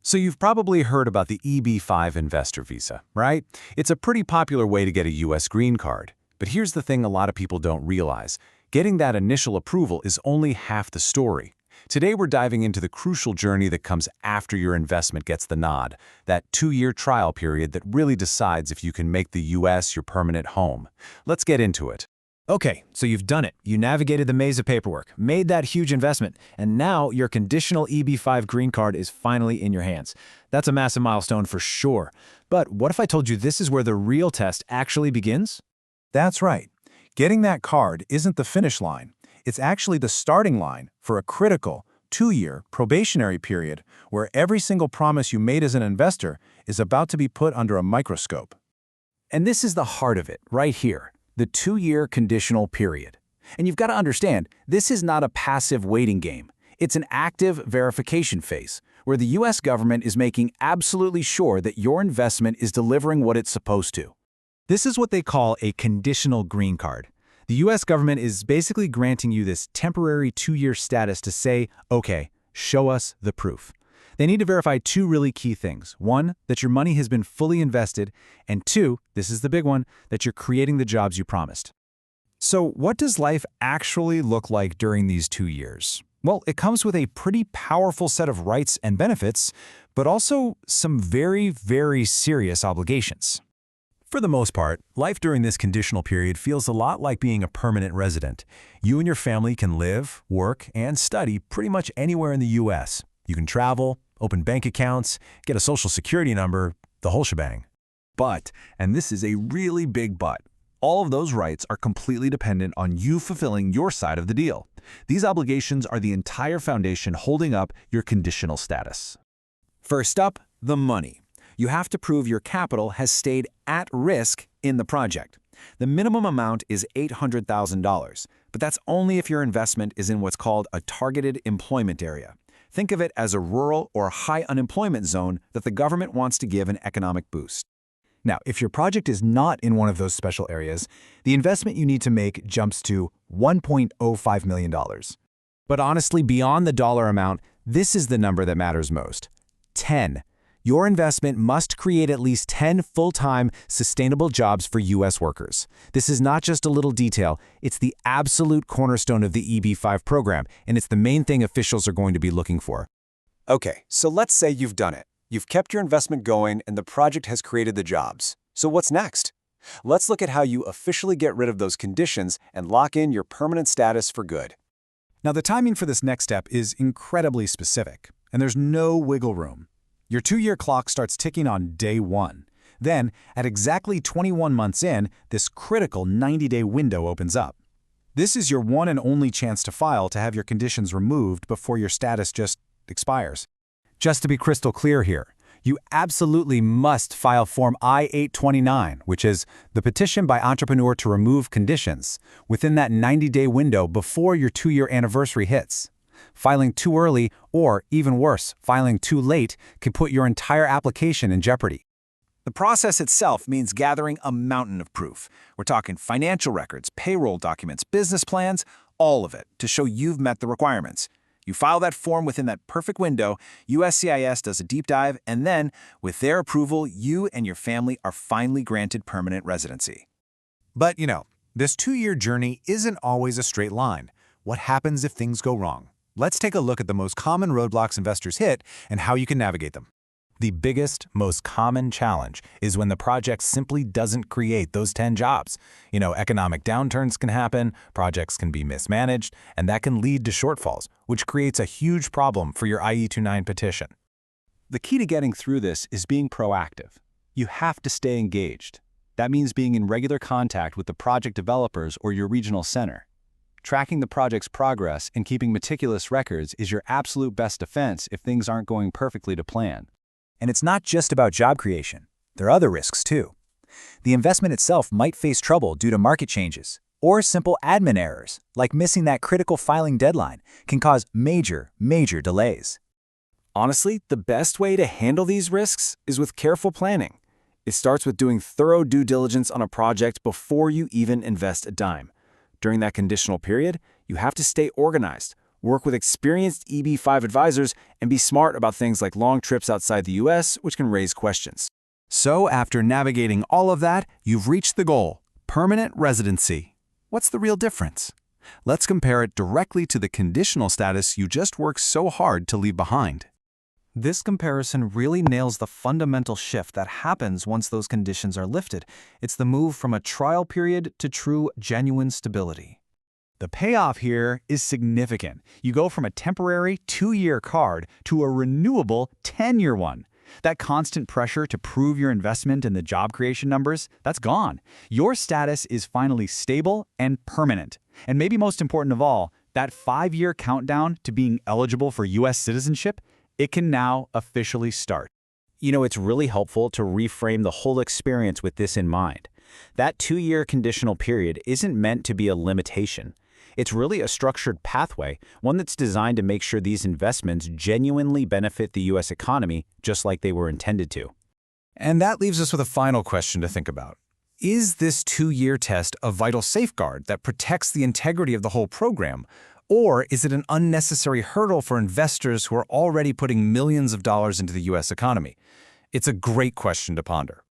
So you've probably heard about the EB-5 investor visa, right? It's a pretty popular way to get a US green card. But here's the thing a lot of people don't realize. Getting that initial approval is only half the story. Today we're diving into the crucial journey that comes after your investment gets the nod, that 2-year trial period that really decides if you can make the US your permanent home. Let's get into it. Okay, so you've done it. You navigated the maze of paperwork, made that huge investment, and now your conditional EB-5 green card is finally in your hands. That's a massive milestone for sure. But what if I told you this is where the real test actually begins? That's right. Getting that card isn't the finish line. It's actually the starting line for a critical 2-year probationary period where every single promise you made as an investor is about to be put under a microscope. And this is the heart of it, right here. The 2-year conditional period. And you've got to understand, this is not a passive waiting game. It's an active verification phase, where the US government is making absolutely sure that your investment is delivering what it's supposed to. This is what they call a conditional green card. The US government is basically granting you this temporary 2-year status to say, okay, show us the proof. They need to verify 2 really key things. 1, that your money has been fully invested, and 2, this is the big one, that you're creating the jobs you promised. So what does life actually look like during these 2 years? Well, it comes with a pretty powerful set of rights and benefits, but also some very, very serious obligations. For the most part, life during this conditional period feels a lot like being a permanent resident. You and your family can live, work, and study pretty much anywhere in the US. You can travel, open bank accounts, get a social security number, the whole shebang. But, and this is a really big but, all of those rights are completely dependent on you fulfilling your side of the deal. These obligations are the entire foundation holding up your conditional status. First up, the money. You have to prove your capital has stayed at risk in the project. The minimum amount is $800,000, but that's only if your investment is in what's called a targeted employment area. Think of it as a rural or high unemployment zone that the government wants to give an economic boost. Now, if your project is not in one of those special areas, the investment you need to make jumps to $1.05 million. But honestly, beyond the dollar amount, this is the number that matters most. 10. Your investment must create at least 10 full-time, sustainable jobs for U.S. workers. This is not just a little detail, it's the absolute cornerstone of the EB-5 program, and it's the main thing officials are going to be looking for. Okay, so let's say you've done it. You've kept your investment going and the project has created the jobs. So what's next? Let's look at how you officially get rid of those conditions and lock in your permanent status for good. Now, the timing for this next step is incredibly specific, and there's no wiggle room. Your 2-year clock starts ticking on day 1. Then, at exactly 21 months in, this critical 90-day window opens up. This is your one and only chance to file to have your conditions removed before your status just expires. Just to be crystal clear here, you absolutely must file Form I-829, which is the petition by entrepreneur to remove conditions, within that 90-day window before your 2-year anniversary hits. Filing too early, or even worse, filing too late, can put your entire application in jeopardy. The process itself means gathering a mountain of proof. We're talking financial records, payroll documents, business plans, all of it, to show you've met the requirements. You file that form within that perfect window, USCIS does a deep dive, and then, with their approval, you and your family are finally granted permanent residency. But, this 2-year journey isn't always a straight line. What happens if things go wrong? Let's take a look at the most common roadblocks investors hit and how you can navigate them. The biggest, most common challenge is when the project simply doesn't create those 10 jobs. Economic downturns can happen, projects can be mismanaged, and that can lead to shortfalls, which creates a huge problem for your I-829 petition. The key to getting through this is being proactive. You have to stay engaged. That means being in regular contact with the project developers or your regional center. Tracking the project's progress and keeping meticulous records is your absolute best defense if things aren't going perfectly to plan. And it's not just about job creation. There are other risks too. The investment itself might face trouble due to market changes, or simple admin errors, like missing that critical filing deadline, can cause major delays. Honestly, the best way to handle these risks is with careful planning. It starts with doing thorough due diligence on a project before you even invest a dime. During that conditional period, you have to stay organized. work with experienced EB-5 advisors, and be smart about things like long trips outside the US, which can raise questions. So after navigating all of that, you've reached the goal, permanent residency. What's the real difference? Let's compare it directly to the conditional status you just worked so hard to leave behind. This comparison really nails the fundamental shift that happens once those conditions are lifted. It's the move from a trial period to true, genuine stability. The payoff here is significant. You go from a temporary 2-year card to a renewable 10-year one. That constant pressure to prove your investment in the job creation numbers, that's gone. Your status is finally stable and permanent. And maybe most important of all, that 5-year countdown to being eligible for U.S. citizenship, it can now officially start. You know, it's really helpful to reframe the whole experience with this in mind. That 2-year conditional period isn't meant to be a limitation. It's really a structured pathway, one that's designed to make sure these investments genuinely benefit the U.S. economy just like they were intended to. And that leaves us with a final question to think about. Is this 2-year test a vital safeguard that protects the integrity of the whole program? Or is it an unnecessary hurdle for investors who are already putting millions of dollars into the U.S. economy? It's a great question to ponder.